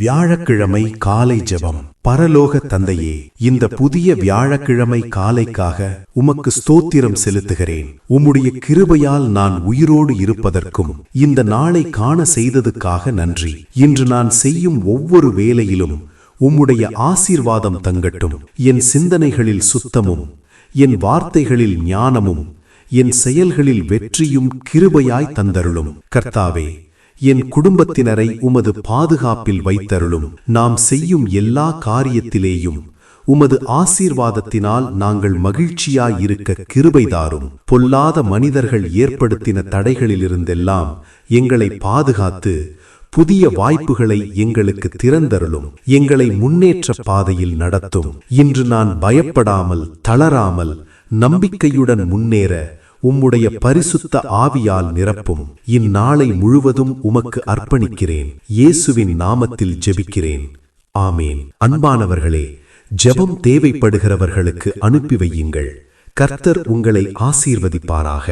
வியாழக்கிழமை காலை ஜெபம். பரலோக தந்தையே, இந்த புதிய வியாழக்கிழமை காலைக்காக உமக்கு ஸ்தோத்திரம் செலுத்துகிறேன். உம்முடைய கிருபையால் நான் உயிரோடு இருப்பதற்கும் இந்த நாளை காண செய்ததுக்காக நன்றி. இன்று நான் செய்யும் ஒவ்வொரு வேலையிலும் உம்முடைய ஆசீர்வாதம் தங்கட்டும். என் சிந்தனைகளில் சுத்தமும், என் வார்த்தைகளில் ஞானமும், என் செயல்களில் வெற்றியும் கிருபையாய் தந்தருளும். கர்த்தாவே, என் குடும்பத்தினரை உமது பாதுகாப்பில் வைத்தருளும். நாம் செய்யும் எல்லா காரியத்திலேயும் உமது ஆசீர்வாதத்தினால் நாங்கள் மகிழ்ச்சியாயிருக்க கிருபைதாரும். பொல்லாத மனிதர்கள் ஏற்படுத்தின தடைகளிலிருந்தெல்லாம் எங்களை பாதுகாத்து புதிய வாய்ப்புகளை எங்களுக்கு திறந்தருளும். எங்களை முன்னேற்ற பாதையில் நடத்தும். இன்று நான் பயப்படாமல், தளராமல், நம்பிக்கையுடன் முன்னேற உம்முடைய பரிசுத்த ஆவியால் நிரப்பும். இந்நாளை முழுவதும் உமக்கு அர்ப்பணிக்கிறேன். இயேசுவின் நாமத்தில் ஜெபிக்கிறேன். ஆமேன். அன்பானவர்களே, ஜெபம் தேவைப்படுகிறவர்களுக்கு அனுப்பி வையுங்கள். கர்த்தர் உங்களை ஆசீர்வதிப்பாராக.